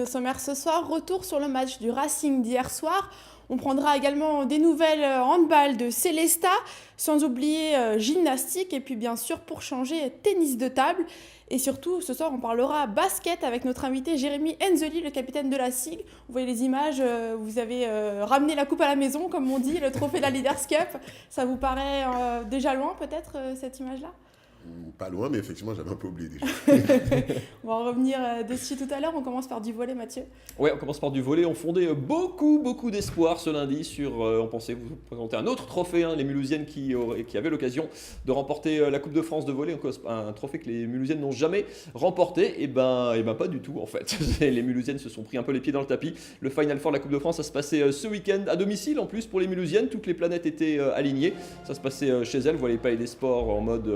au sommaire ce soir, retour sur le match du Racing d'hier soir. On prendra également des nouvelles handball de Célesta, sans oublier gymnastique et puis bien sûr pour changer tennis de table. Et surtout ce soir on parlera basket avec notre invité Jérémy Enzeli, le capitaine de la SIG. Vous voyez les images, vous avez ramené la coupe à la maison comme on dit, le trophée de la Leaders Cup. Ça vous paraît déjà loin peut-être cette image-là ? Pas loin, mais effectivement, j'avais un peu oublié déjà. On va en revenir dessus tout à l'heure. On commence par du volley, Mathieu. Ouais, on commence par du volley. On fondait beaucoup d'espoir ce lundi sur, on pensait vous présenter un autre trophée, les Mulhousiennes qui avaient l'occasion de remporter la Coupe de France de volley, un trophée que les Mulhousiennes n'ont jamais remporté. Et ben pas du tout en fait. Les Mulhousiennes se sont pris un peu les pieds dans le tapis. Le Final Four de la Coupe de France, ça se passait ce week-end à domicile en plus pour les Mulhousiennes. Toutes les planètes étaient alignées. Ça se passait chez elles. Vous voyez Palais des Sports en mode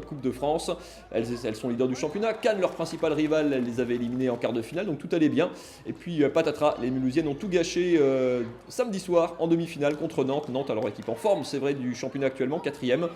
Coupe de France. Elles sont leaders du championnat. Cannes, leur principale rivale, elles les avaient éliminées en quart de finale, donc tout allait bien. Et puis patatras, les Mulhousiennes ont tout gâché samedi soir en demi-finale contre Nantes. Nantes, alors équipe en forme, c'est vrai, du championnat actuellement, 4e.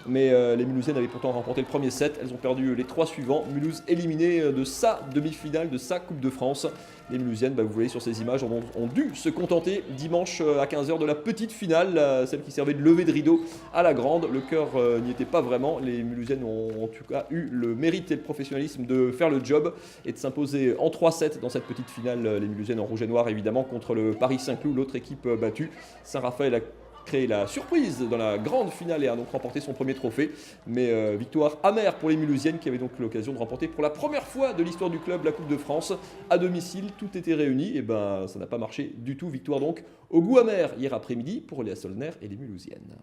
Mais les Mulhousiennes avaient pourtant remporté le premier set. Elles ont perdu les 3 suivants. Mulhouse éliminé de sa demi-finale, de sa Coupe de France. Les Mulhousiennes, vous voyez sur ces images, ont dû se contenter dimanche à 15h de la petite finale, celle qui servait de levée de rideau à la grande. Le cœur n'y était pas vraiment. Les Mulhousiennes ont en tout cas eu le mérite et le professionnalisme de faire le job et de s'imposer en 3-7 dans cette petite finale. Les Mulhousiennes en rouge et noir évidemment contre le Paris Saint-Cloud, l'autre équipe battue. Saint-Raphaël a créé la surprise dans la grande finale et a donc remporté son premier trophée. Mais victoire amère pour les Mulhousiennes qui avaient donc l'occasion de remporter pour la première fois de l'histoire du club la Coupe de France. À domicile, tout était réuni et ça n'a pas marché du tout. Victoire donc au goût amer hier après-midi pour Léa Solner et les Mulhousiennes.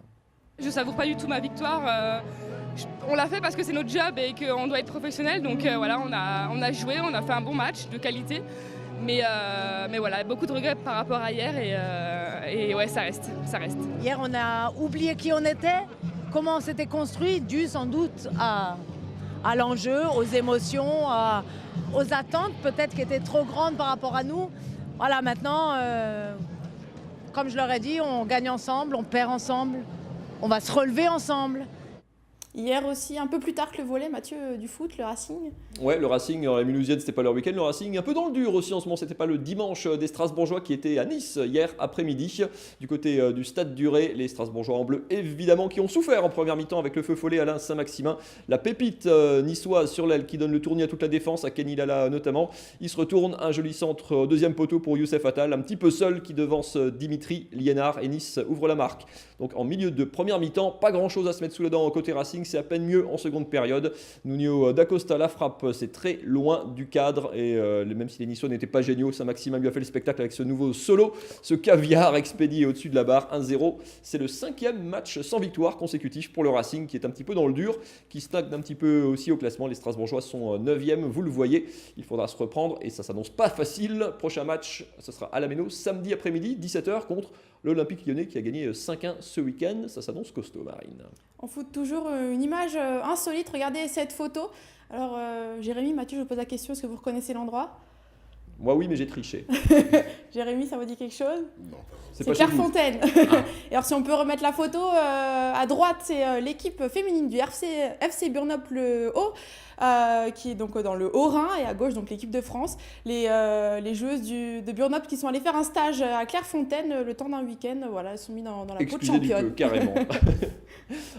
Je savoure pas du tout ma victoire. On l'a fait parce que c'est notre job et qu'on doit être professionnel. Donc voilà, on a joué, on a fait un bon match de qualité. Mais voilà, beaucoup de regrets par rapport à hier et ouais, ça reste. Hier, on a oublié qui on était, comment on s'était construit, dû sans doute à l'enjeu, aux émotions, aux attentes peut-être qui étaient trop grandes par rapport à nous. Voilà, maintenant, comme je leur ai dit, on gagne ensemble, on perd ensemble, on va se relever ensemble. Hier aussi, un peu plus tard que le volley, Mathieu, du foot, le Racing. Ouais, le Racing, les Mulhousiennes, c'était pas leur week-end. Le Racing, un peu dans le dur aussi en ce moment. C'était pas le dimanche des Strasbourgeois qui étaient à Nice hier après-midi. Du côté du Stade Duré, les Strasbourgeois en bleu, évidemment, qui ont souffert en première mi-temps avec le feu follet Alain Saint-Maximin. La pépite niçoise sur l'aile qui donne le tournis à toute la défense, à Kenny Lala notamment. Il se retourne, un joli centre au deuxième poteau pour Youssef Attal, un petit peu seul qui devance Dimitri Liénard et Nice ouvre la marque. Donc en milieu de première mi-temps, pas grand-chose à se mettre sous la dent côté Racing. C'est à peine mieux en seconde période. Nuno Dacosta, la frappe, c'est très loin du cadre et même si les Niçois n'étaient pas géniaux, Saint-Maximin lui a fait le spectacle avec ce nouveau solo, ce caviar expédié au-dessus de la barre, 1-0. C'est le 5e match sans victoire consécutif pour le Racing qui est un petit peu dans le dur, qui stagne un petit peu aussi au classement. Les Strasbourgeois sont 9e, vous le voyez, il faudra se reprendre et ça s'annonce pas facile. Prochain match, ce sera à la Méno samedi après-midi, 17h contre l'Olympique Lyonnais qui a gagné 5-1 ce week-end. Ça s'annonce costaud, Marine. On fout toujours une image insolite. Regardez cette photo. Alors, Jérémy, Mathieu, je vous pose la question, est-ce que vous reconnaissez l'endroit ? Moi oui, mais j'ai triché. Jérémy, ça vous dit quelque chose ? Non, pas C'est pas Clairefontaine. Et alors, si on peut remettre la photo, à droite, c'est l'équipe féminine du FC Burnop-le-Haut, qui est donc dans le Haut-Rhin, et à gauche, donc l'équipe de France. Les joueuses de Burnop qui sont allées faire un stage à Clairefontaine le temps d'un week-end. Voilà, elles sont mises dans la peau de championne. Du peu, carrément.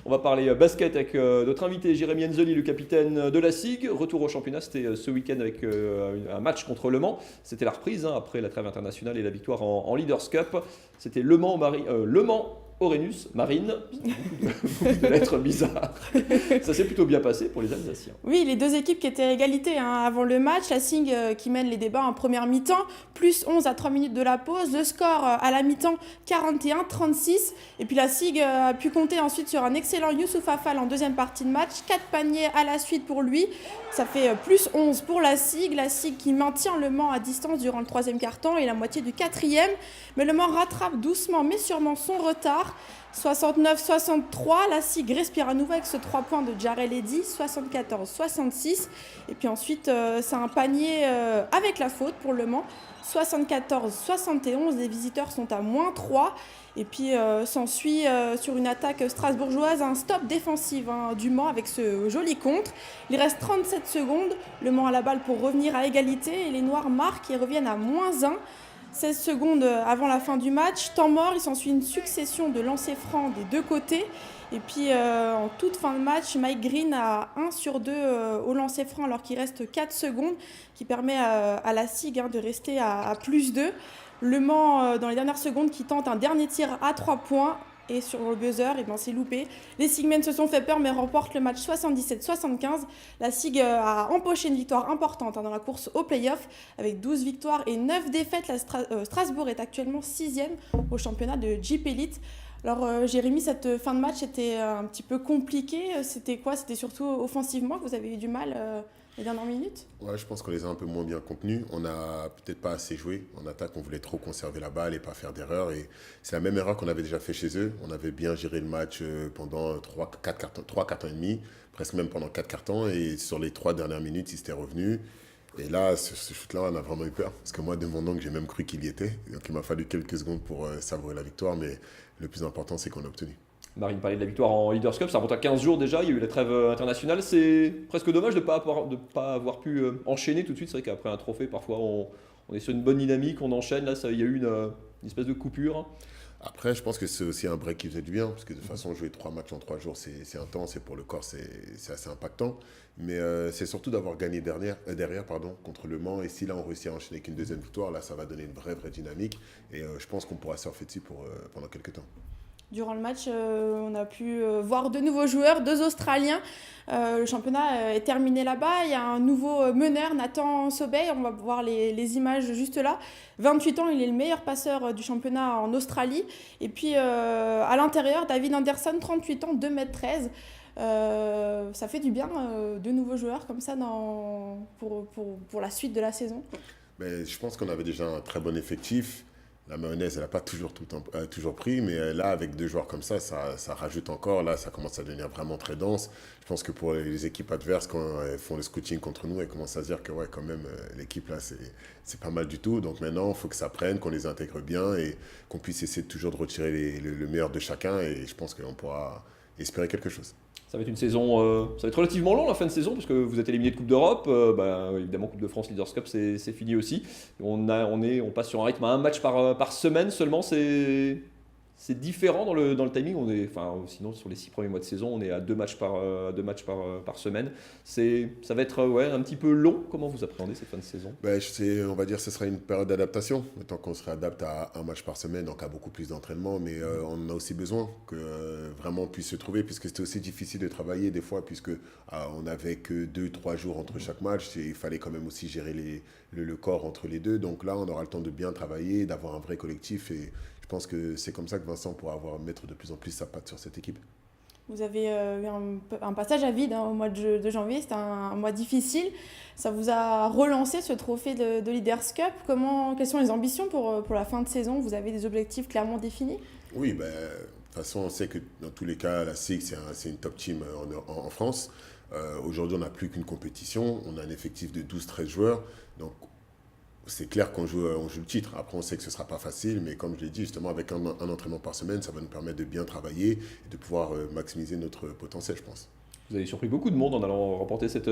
On va parler basket avec notre invité Jérémy Enzeli, le capitaine de la SIG. Retour au championnat, c'était ce week-end avec un match contre Le Mans. C'était la reprise après la trêve internationale et la victoire en Leaders Cup. C'était Le Mans Orenus, Marine, beaucoup de lettres bizarres. Ça s'est plutôt bien passé pour les Alsaciens. Oui, les deux équipes qui étaient à égalité avant le match. La SIG qui mène les débats en première mi-temps, plus 11 à 3 minutes de la pause. Le score à la mi-temps, 41-36. Et puis la SIG a pu compter ensuite sur un excellent Youssouf Affal en deuxième partie de match. 4 paniers à la suite pour lui. Ça fait plus 11 pour la SIG. La SIG qui maintient Le Mans à distance durant le troisième quart-temps et la moitié du quatrième. Mais Le Mans rattrape doucement mais sûrement son retard. victoire. 69-63, la SIG respire à nouveau avec ce 3 points de Jarel Eddy, 74-66. Et puis ensuite, c'est un panier avec la faute pour Le Mans, 74-71. Les visiteurs sont à -3. Et puis s'ensuit sur une attaque strasbourgeoise un stop défensif du Mans avec ce joli contre. Il reste 37 secondes, Le Mans a la balle pour revenir à égalité et les Noirs marquent et reviennent à -1. 16 secondes avant la fin du match, temps mort, il s'ensuit une succession de lancers francs des deux côtés. Et puis en toute fin de match, Mike Green a 1 sur 2 au lancer franc alors qu'il reste 4 secondes, qui permet à la SIG de rester à +2. Le Mans, dans les dernières secondes, qui tente un dernier tir à 3 points. Et sur le buzzer, c'est loupé. Les Sigmen se sont fait peur mais remportent le match 77-75. La SIG a empoché une victoire importante dans la course au play-off. Avec 12 victoires et 9 défaites, Strasbourg est actuellement 6e au championnat de Jeep Elite. Alors Jérémy, cette fin de match était un petit peu compliquée. C'était quoi? C'était surtout offensivement que vous avez eu du mal les dernières minutes? Ouais, je pense qu'on les a un peu moins bien contenus. On n'a peut-être pas assez joué. En attaque, on voulait trop conserver la balle et pas faire d'erreurs. Et c'est la même erreur qu'on avait déjà fait chez eux. On avait bien géré le match pendant 3 quarts-temps et demi, presque même pendant 4 quarts-temps. Et sur les 3 dernières minutes, ils s'étaient revenus. Et là, ce shoot-là, on a vraiment eu peur. Parce que moi, de mon angle, j'ai même cru qu'il y était. Donc il m'a fallu quelques secondes pour savourer la victoire. Mais le plus important, c'est qu'on a obtenu. Marine parlait de la victoire en Leaders Cup, ça remonte à 15 jours déjà, il y a eu la trêve internationale. C'est presque dommage de ne pas avoir pu enchaîner tout de suite. C'est vrai qu'après un trophée, parfois on est sur une bonne dynamique, on enchaîne. Là, il y a eu une espèce de coupure. Après, je pense que c'est aussi un break qui faisait du bien, parce que de toute façon, jouer 3 matchs en 3 jours, c'est intense, et pour le corps, c'est assez impactant. Mais c'est surtout d'avoir gagné derrière contre Le Mans. Et si là, on réussit à enchaîner avec une deuxième victoire, là, ça va donner une vraie dynamique. Et je pense qu'on pourra surfer dessus pendant quelques temps. Durant le match, on a pu voir de nouveaux joueurs, 2 Australiens. Le championnat est terminé là-bas. Il y a un nouveau meneur, Nathan Sobey. On va voir les images juste là. 28 ans, il est le meilleur passeur du championnat en Australie. Et puis à l'intérieur, David Anderson, 38 ans, 2,13 m. Ça fait du bien, 2 nouveaux joueurs comme ça pour la suite de la saison. Mais je pense qu'on avait déjà un très bon effectif. La mayonnaise, elle n'a pas toujours pris, mais là, avec 2 joueurs comme ça rajoute encore. Là, ça commence à devenir vraiment très dense. Je pense que pour les équipes adverses, quand elles font le scouting contre nous, elles commencent à se dire que ouais, quand même, l'équipe là, c'est pas mal du tout. Donc maintenant, il faut que ça prenne, qu'on les intègre bien et qu'on puisse essayer toujours de retirer le meilleur de chacun. Et je pense qu'on pourra espérer quelque chose. Ça va être une saison, ça va être relativement long la fin de saison parce que vous êtes éliminé de Coupe d'Europe. Évidemment, Coupe de France, Leaders Cup, c'est fini aussi. On passe sur un rythme à 1 match par semaine seulement. C'est différent dans le timing. Sinon, sur les 6 premiers mois de saison, on est à 2 matchs par semaine. Ça va être un petit peu long. Comment vous appréhendez cette fin de saison? On va dire que ce sera une période d'adaptation. Le temps qu'on se réadapte à 1 match par semaine, donc à beaucoup plus d'entraînement. Mais on a aussi besoin que vraiment on puisse se trouver, puisque c'était aussi difficile de travailler des fois, puisque on n'avait que 2-3 jours entre chaque match. Il fallait quand même aussi gérer le corps entre les deux. Donc là, on aura le temps de bien travailler, d'avoir un vrai collectif. Et je pense que c'est comme ça que Vincent pourra mettre de plus en plus sa patte sur cette équipe. Vous avez eu un passage à vide au mois de janvier, c'était un mois difficile. Ça vous a relancé ce trophée de Leaders Cup. Quelles sont les ambitions pour la fin de saison? Vous avez des objectifs clairement définis? Oui, de toute façon, on sait que dans tous les cas, la SIG, c'est une top team en France. Aujourd'hui, on n'a plus qu'une compétition. On a un effectif de 12-13 joueurs. Donc, c'est clair qu'on joue le titre. Après, on sait que ce ne sera pas facile, mais comme je l'ai dit, justement, avec un entraînement par semaine, ça va nous permettre de bien travailler et de pouvoir maximiser notre potentiel, je pense. Vous avez surpris beaucoup de monde en allant remporter cette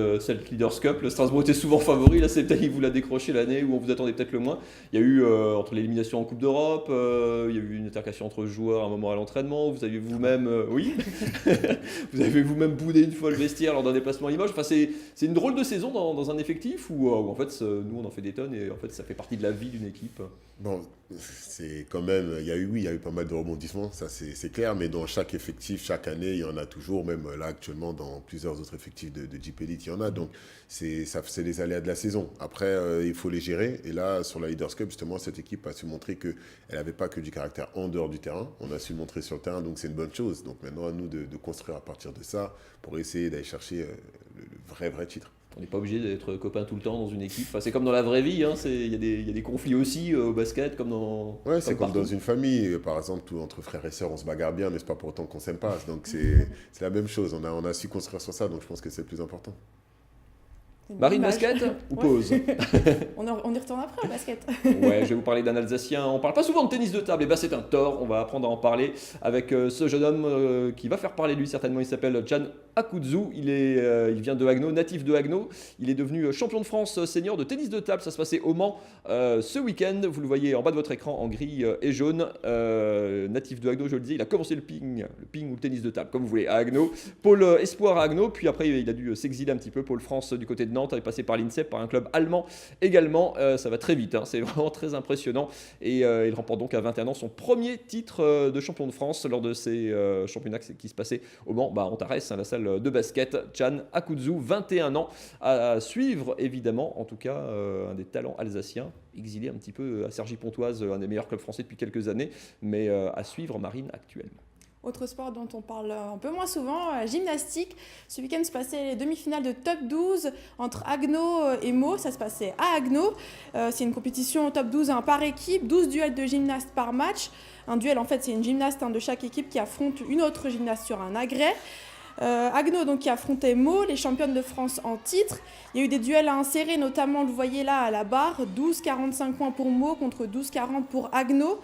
Leaders Cup. Le Strasbourg était souvent favori. Là, c'est peut-être qu'il vous l'a décroché l'année où on vous attendait peut-être le moins. Il y a eu, entre l'élimination en Coupe d'Europe, il y a eu une altercation entre joueurs à un moment à l'entraînement. Vous avez vous-même, vous avez vous-même boudé une fois le vestiaire lors d'un déplacement à Limoges. Enfin, c'est une drôle de saison dans un effectif où en fait, nous, on en fait des tonnes et en fait, ça fait partie de la vie d'une équipe. Bon, c'est quand même, il y a eu pas mal de rebondissements, ça c'est clair, mais dans chaque effectif, chaque année, il y en a toujours, même là actuellement, dans plusieurs autres effectifs de Jeep Elite, il y en a, donc c'est les aléas de la saison. Après, il faut les gérer, et là, sur la Leaders Cup, justement, cette équipe a su montrer qu'elle n'avait pas que du caractère en dehors du terrain, on a su le montrer sur le terrain, donc c'est une bonne chose. Donc maintenant, à nous de construire à partir de ça, pour essayer d'aller chercher le vrai titre. On n'est pas obligé d'être copains tout le temps dans une équipe. Enfin, c'est comme dans la vraie vie, hein, il y a des conflits aussi au basket, comme dans. Ouais, c'est comme partout. dans une famille. Par exemple, entre frères et sœurs, on se bagarre bien, mais c'est pas pour autant qu'on s'aime pas. Donc c'est la même chose. On a su construire sur ça, donc je pense que c'est le plus important. C'est une Marine, image. basket ou Ouais. pause? On y retourne après au basket. Ouais, je vais vous parler d'un Alsacien. On parle pas souvent de tennis de table, et ben c'est un tort. On va apprendre à en parler avec ce jeune homme qui va faire parler de lui certainement. Il s'appelle Can Akudzu. Il vient de Haguenau, natif de Haguenau. Il est devenu champion de France senior de tennis de table. Ça se passait au Mans ce week-end. Vous le voyez en bas de votre écran en gris et jaune. Natif de Haguenau, je le disais. Il a commencé le ping ou le tennis de table, comme vous voulez, à Haguenau. Pôle espoir à Haguenau. Puis après, il a dû s'exiler un petit peu. Pôle France du côté de Nantes. Il est passé par l'INSEP, par un club allemand également. Ça va très vite, hein. C'est vraiment très impressionnant. Et il remporte donc à 21 ans son premier titre de champion de France lors de ces championnats qui se passaient au Mans, Antares, hein, la salle de basket. Can Akudzu, 21 ans, à suivre évidemment, en tout cas un des talents alsaciens, exilé un petit peu à Cergy-Pontoise, un des meilleurs clubs français depuis quelques années, mais à suivre Marine actuellement. Autre sport dont on parle un peu moins souvent, gymnastique. Ce week-end se passaient les demi-finales de top 12 entre Haguenau et Meaux. Ça se passait à Haguenau. C'est une compétition top 12 par équipe, 12 duels de gymnastes par match. Un duel, en fait, c'est une gymnaste de chaque équipe qui affronte une autre gymnaste sur un agrès. Haguenau donc, qui affrontait Meaux, les championnes de France en titre. Il y a eu des duels à insérer, notamment, vous voyez là à la barre, 12,45 points pour Meaux contre 12,40 pour Haguenau.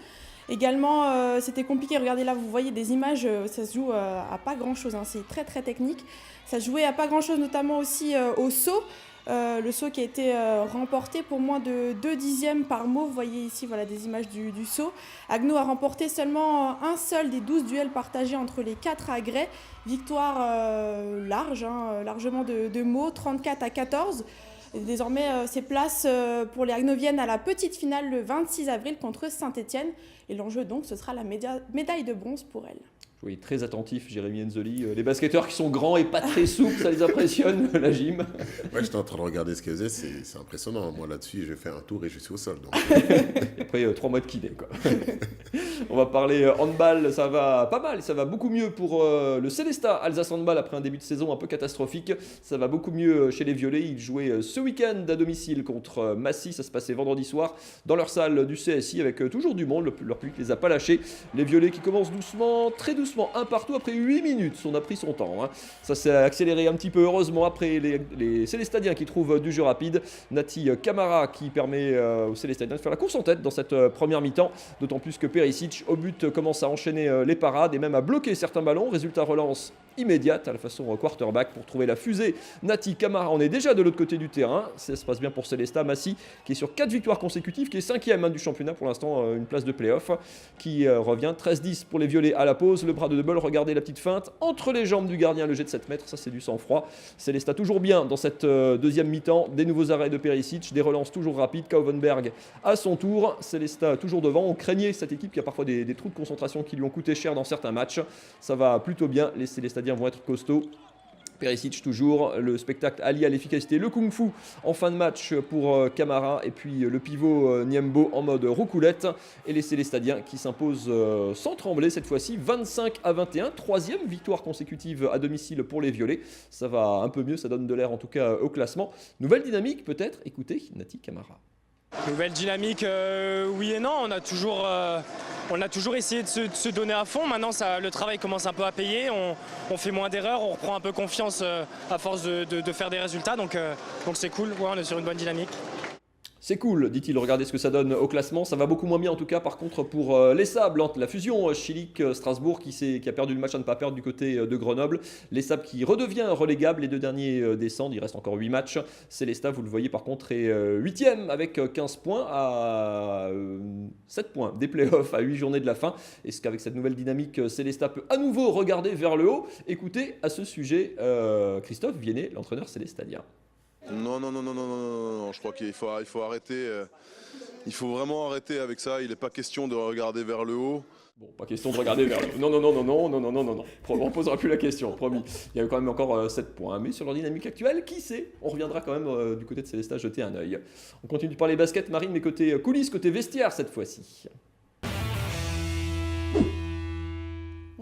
Également, c'était compliqué. Regardez là, vous voyez des images, ça se joue à pas grand-chose, hein, c'est très très technique. Ça se jouait à pas grand-chose, notamment aussi au saut. Le saut qui a été remporté pour moins de 2 dixièmes par Meaux. Vous voyez ici voilà, des images du saut. Haguenau a remporté seulement un seul des 12 duels partagés entre les 4 agrès. Victoire large, hein, largement de Meaux, 34-14. Et désormais, c'est place pour les Haguenoviennes à la petite finale le 26 avril contre Saint-Étienne. Et l'enjeu donc, ce sera la médaille de bronze pour elle. Oui, très attentif, Jérémy Enzoli. Les basketteurs qui sont grands et pas très souples, ça les impressionne, la gym. Ouais, j'étais en train de regarder ce qu'elle faisait, c'est impressionnant. Moi là-dessus, je fais un tour et je suis au sol. Donc. Et après 3 mois de kiné, quoi. On va parler handball, ça va pas mal, ça va beaucoup mieux pour le Célestat Alsace Handball après un début de saison un peu catastrophique. Ça va beaucoup mieux chez les Violets. Ils jouaient ce week-end à domicile contre Massy. Ça se passait vendredi soir dans leur salle du CSI avec toujours du monde. Leur public les a pas lâchés. Les Violets qui commencent doucement, très doucement, un partout après 8 minutes. On a pris son temps, hein. Ça s'est accéléré un petit peu heureusement après les Célestadiens qui trouvent du jeu rapide. Nati Camara qui permet aux Célestadiens de faire la course en tête dans cette première mi-temps. D'autant plus que Perisic au but commence à enchaîner les parades et même à bloquer certains ballons. Résultat, relance immédiate à la façon quarterback pour trouver la fusée. Nati Camara, on est déjà de l'autre côté du terrain. Ça se passe bien pour Célestat. Massy qui est sur 4 victoires consécutives, qui est 5e du championnat pour l'instant, une place de play-off qui revient 13-10 pour les Violets à la pause. Le bras de double, regardez la petite feinte entre les jambes du gardien, le jet de 7 mètres, ça c'est du sang-froid. Célestat toujours bien dans cette deuxième mi-temps, des nouveaux arrêts de Perisic, des relances toujours rapides. Kauvenberg à son tour, Célestat toujours devant. On craignait cette équipe qui a parfois des trous de concentration qui lui ont coûté cher dans certains matchs. Ça va plutôt bien, les Célestadiens vont être costauds. Perisic toujours, le spectacle allié à l'efficacité, le kung-fu en fin de match pour Camara et puis le pivot Niembo en mode roucoulette et les Célestadiens qui s'imposent sans trembler cette fois-ci 25-21, 3e victoire consécutive à domicile pour les Violets. Ça va un peu mieux, ça donne de l'air en tout cas au classement. Nouvelle dynamique peut-être, écoutez Nati Camara. Nouvelle dynamique, oui et non. On a toujours essayé de se donner à fond. Maintenant, le travail commence un peu à payer. On fait moins d'erreurs, on reprend un peu confiance à force de faire des résultats. Donc c'est cool, ouais, on est sur une bonne dynamique. C'est cool, dit-il, regardez ce que ça donne au classement. Ça va beaucoup moins bien en tout cas par contre pour les Sables, entre la fusion Schillig-Strasbourg qui a perdu le match à ne pas perdre du côté de Grenoble. Les Sables qui redevient relégable, les 2 derniers descendent, il reste encore 8 matchs. Célestat, vous le voyez par contre, est 8e avec 15 points à 7 points des playoffs à 8 journées de la fin. Est-ce qu'avec cette nouvelle dynamique, Célestat peut à nouveau regarder vers le haut? Écoutez à ce sujet Christophe Viennet, l'entraîneur célestadien. Non, je crois qu'il faut arrêter. Il faut vraiment arrêter avec ça. Il n'est pas question de regarder vers le haut. Bon, pas question de regarder vers le haut. Non. On ne posera plus la question, promis. Il y a quand même encore 7 points. Mais sur leur dynamique actuelle, qui sait? On reviendra quand même du côté de Célestat jeter un œil. On continue de parler basket, Marine, mais côté coulisses, côté vestiaire cette fois-ci.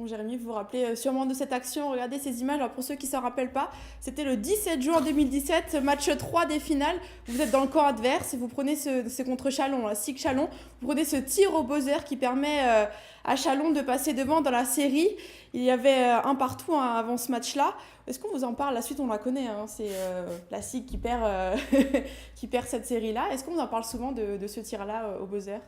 Bon, Jérémy, vous vous rappelez sûrement de cette action. Regardez ces images. Alors, pour ceux qui ne s'en rappellent pas, c'était le 17 juin 2017, match 3 des finales. Vous êtes dans le camp adverse et vous prenez c'est contre Chalon, SIG Chalon. Vous prenez ce tir au buzzer qui permet à Chalon de passer devant dans la série. Il y avait un partout avant ce match-là. Est-ce qu'on vous en parle? La suite, on la connaît. C'est la SIG qui perd, qui perd cette série-là. Est-ce qu'on vous en parle souvent de ce tir-là au buzzer?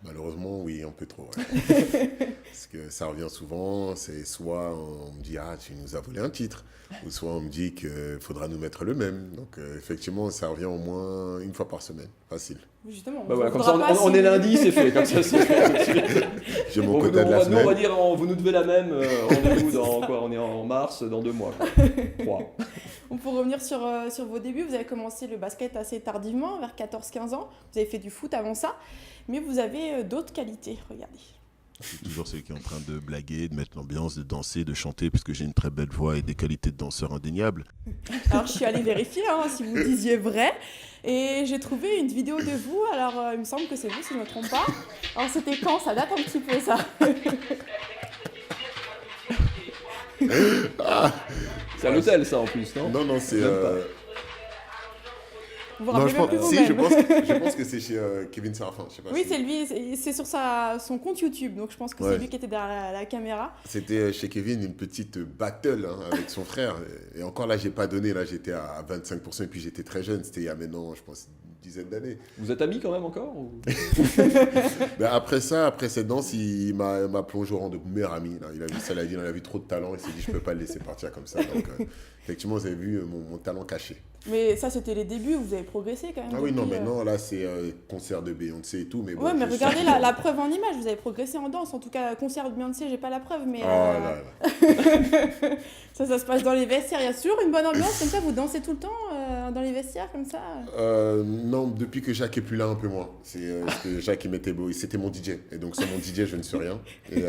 Malheureusement, oui, un peu trop. Ouais. Parce que ça revient souvent, c'est soit on me dit « Ah, tu nous as volé un titre », ou soit on me dit qu'il faudra nous mettre le même. Donc effectivement, ça revient au moins une fois par semaine, facile. Justement, bah voilà, comme ça, on est lundi, c'est fait. Comme ça, c'est fait. J'ai mon quota de la semaine. Nous, on va dire, vous nous devez la même, rendez-vous dans quoi? On est en mars, dans 2 mois. 3. Pour revenir sur vos débuts, vous avez commencé le basket assez tardivement, vers 14-15 ans. Vous avez fait du foot avant ça, mais vous avez d'autres qualités, regardez. Je suis toujours celui qui est en train de blaguer, de mettre l'ambiance, de danser, de chanter, puisque j'ai une très belle voix et des qualités de danseur indéniables. Alors, je suis allée vérifier si vous disiez vrai, et j'ai trouvé une vidéo de vous. Alors, il me semble que c'est vous, si je ne me trompe pas. Alors, c'était quand? Ça date un petit peu, ça. C'est à l'hôtel, ça, en plus, non? Non, c'est... Vous vous Non, rappelez même plus je vous-même. pense que c'est chez Kevin Sarafin. Je sais pas Oui, si- c'est lui, c'est sur son compte YouTube, donc je pense que Ouais. c'est lui qui était derrière la caméra. C'était chez Kevin une petite battle avec son frère. Et encore là, j'ai pas donné. Là, j'étais à 25% et puis j'étais très jeune. C'était il y a maintenant, je pense, une dizaine d'années. Vous êtes amis quand même encore ou... Ben après ça, après cette danse, il m'a plongé au rang de meilleur ami. Là. Il a vu ça, il a vu trop de talent. Il s'est dit, je peux pas le laisser partir comme ça. Donc, effectivement, vous avez vu mon talent caché. Mais ça, c'était les débuts, vous avez progressé quand même. Ah oui, non, depuis, maintenant, là, c'est concert de Beyoncé et tout. Mais bon, Ouais, mais je regardez sais- la preuve en image, vous avez progressé en danse. En tout cas, concert de Beyoncé, j'ai pas la preuve, mais Oh là là. ça se passe dans les vestiaires. Il y a toujours une bonne ambiance comme ça, vous dansez tout le temps dans les vestiaires comme ça. Non, depuis que Jacques est plus là, un peu moins. C'est parce que Jacques, il m'était beau. C'était mon DJ. Et donc, sans mon DJ, je ne suis rien. Et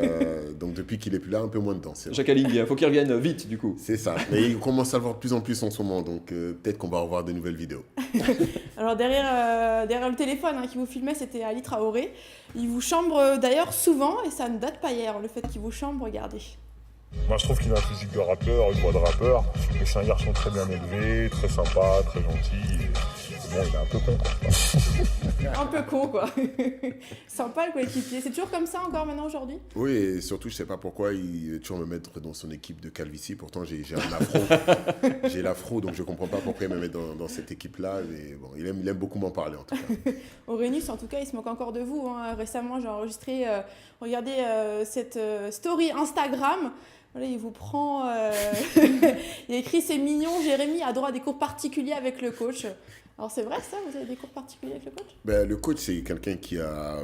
donc, depuis qu'il est plus là, un peu moins de danse. C'est vrai. Jacques Aling, il faut qu'il revienne vite, du coup. C'est ça. Mais il commence à le voir de plus en plus en ce moment. Donc, peut-être qu'on va revoir de nouvelles vidéos. Alors derrière le téléphone qui vous filmait, c'était Ali Traoré. Il vous chambre d'ailleurs souvent, et ça ne date pas hier, le fait qu'il vous chambre, regardez. Moi, je trouve qu'il a un physique de rappeur, une voix de rappeur, mais c'est un garçon très bien élevé, très sympa, très gentil. Et bon, il est un peu con, quoi. Un peu con, quoi. Sympa le coéquipier. C'est toujours comme ça encore maintenant aujourd'hui? Oui, et surtout, je sais pas pourquoi il veut toujours me mettre dans son équipe de calvitie. Pourtant, j'ai un afro. J'ai l'afro, donc je comprends pas pourquoi il me met dans cette équipe-là. Mais bon, il aime beaucoup m'en parler, en tout cas. Aurélus, en tout cas, il se moque encore de vous. Récemment, j'ai enregistré, regardez cette story Instagram. Voilà, il vous prend. Il a écrit: c'est mignon, Jérémy a droit à des cours particuliers avec le coach. Alors, c'est vrai ça? Vous avez des cours particuliers avec le coach? Ben, le coach, c'est quelqu'un qui a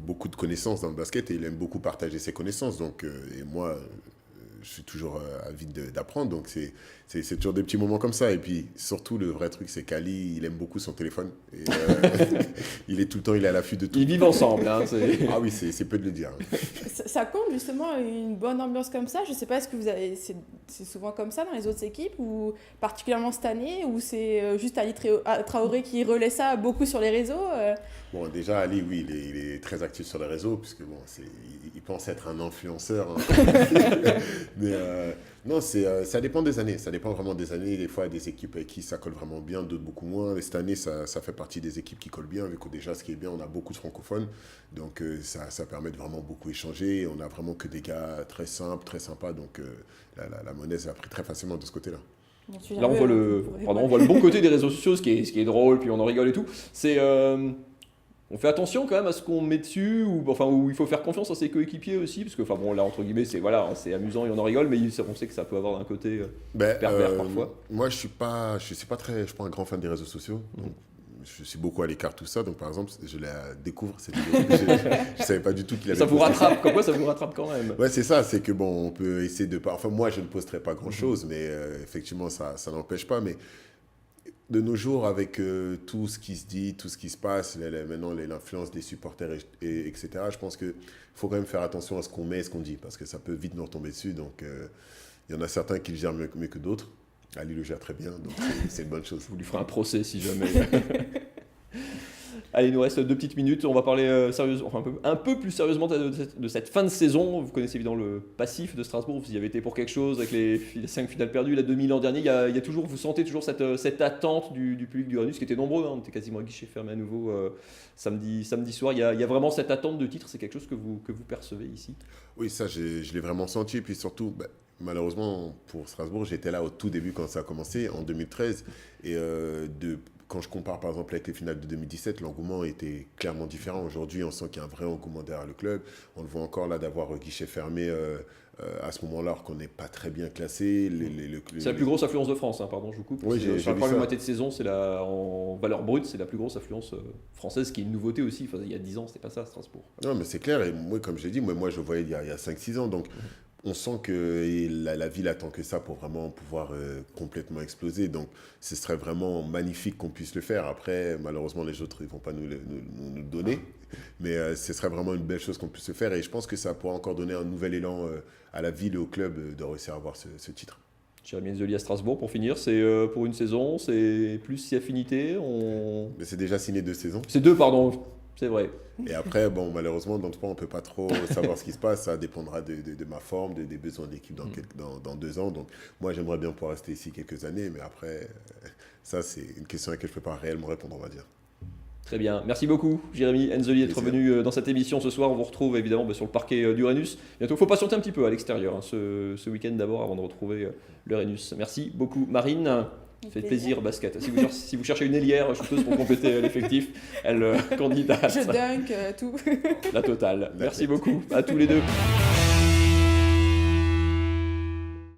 beaucoup de connaissances dans le basket et il aime beaucoup partager ses connaissances. Donc, et moi, je suis toujours avide d'apprendre. Donc, c'est toujours des petits moments comme ça. Et puis, surtout, le vrai truc, c'est qu'Ali, il aime beaucoup son téléphone. Et, il est tout le temps, il est à l'affût de tout. Ils vivent ensemble. Ah oui, c'est peu de le dire. Ça compte justement une bonne ambiance comme ça. Je sais pas, est-ce que c'est souvent comme ça dans les autres équipes, ou particulièrement cette année, ou c'est juste Ali Traoré qui relaie ça beaucoup sur les réseaux Bon, déjà, Ali, oui, il est très actif sur les réseaux, puisque bon, il pense être un influenceur. Hein. Mais non, ça dépend des années. Ça dépend vraiment des années. Des fois, il y a des équipes avec qui ça colle vraiment bien, d'autres beaucoup moins. Et cette année, ça fait partie des équipes qui collent bien, vu que déjà, ce qui est bien, on a beaucoup de francophones. Donc, ça permet de vraiment beaucoup échanger. On a vraiment que des gars très simples, très sympas. Donc, la monnaie s'est appris très facilement de ce côté-là. Là, on voit le bon côté des réseaux sociaux, ce qui est drôle, puis on en rigole et tout. C'est... on fait attention quand même à ce qu'on met dessus, où il faut faire confiance à ses coéquipiers aussi, parce que là, entre guillemets, c'est amusant et on en rigole, mais on sait que ça peut avoir un côté pervers parfois. Moi, je suis pas un grand fan des réseaux sociaux. Donc, je suis beaucoup à l'écart de tout ça. Donc, par exemple, je la découvre, cette vidéo. Je savais pas du tout qu'il avait Ça vous posté rattrape, comme quoi ça vous rattrape quand même. Ouais, c'est ça, c'est que bon, on peut essayer de... Enfin, moi, je ne posterai pas grand-chose, mais effectivement, ça n'empêche pas. Mais de nos jours, avec tout ce qui se dit, tout ce qui se passe, maintenant l'influence des supporters, etc., je pense qu'il faut quand même faire attention à ce qu'on met et ce qu'on dit, parce que ça peut vite nous retomber dessus. Donc, il y en a certains qui le gèrent mieux que d'autres. Ali le gère très bien, donc c'est une bonne chose. Vous lui ferez un procès si jamais. Allez, il nous reste 2 petites minutes. On va parler sérieusement, enfin, un peu plus sérieusement de cette fin de saison. Vous connaissez évidemment le passif de Strasbourg. Vous y avez été pour quelque chose avec les 5 finales perdues, la 2000 l'an dernier. Il y a toujours, vous sentez toujours cette attente du public du Rhenus qui était nombreux. Hein. On était quasiment à guichet fermé à nouveau samedi soir. Il y a vraiment cette attente de titre. C'est quelque chose que vous percevez ici? Oui, ça, je l'ai vraiment senti. Et puis surtout, malheureusement, pour Strasbourg, j'étais là au tout début quand ça a commencé, en 2013. Et quand je compare par exemple avec les finales de 2017, l'engouement était clairement différent. Aujourd'hui, on sent qu'il y a un vrai engouement derrière le club. On le voit encore là d'avoir guichet fermé à ce moment-là, alors qu'on n'est pas très bien classé. C'est la plus grosse affluence de France, hein, pardon, je vous coupe. Oui, sur la première moitié de saison, en valeur brute, c'est la plus grosse affluence française, qui est une nouveauté aussi. Enfin, il y a 10 ans, c'était pas ça à Strasbourg. Non, mais c'est clair. Et moi, comme j'ai dit, moi je le voyais il y a 5-6 ans. Donc, on sent que la ville attend que ça pour vraiment pouvoir complètement exploser. Donc, ce serait vraiment magnifique qu'on puisse le faire. Après, malheureusement, les autres, ils ne vont pas nous le donner. Mais ce serait vraiment une belle chose qu'on puisse le faire. Et je pense que ça pourra encore donner un nouvel élan à la ville et au club de réussir à avoir ce titre. Jérémy Enzoli à Strasbourg, pour finir, c'est pour une saison, c'est plus si affinité Mais c'est déjà signé 2 saisons. C'est 2, pardon. C'est vrai. Et après, malheureusement, dans le sport, on ne peut pas trop savoir ce qui se passe. Ça dépendra de ma forme, des besoins de l'équipe dans 2 ans. Donc, moi, j'aimerais bien pouvoir rester ici quelques années. Mais après, ça, c'est une question à laquelle je ne peux pas réellement répondre, on va dire. Très bien. Merci beaucoup, Jérémy Enzoli, d'être venu dans cette émission ce soir. On vous retrouve évidemment sur le parquet du Rhenus. Bientôt, il faut patienter un petit peu à l'extérieur, hein, ce week-end d'abord, avant de retrouver le Rhenus. Merci beaucoup, Marine. Ça fait plaisir, basket. Si vous cherchez une ailière shooteuse pour compléter l'effectif, elle candidate. Je dunk, tout. La totale. Merci beaucoup à tous les deux.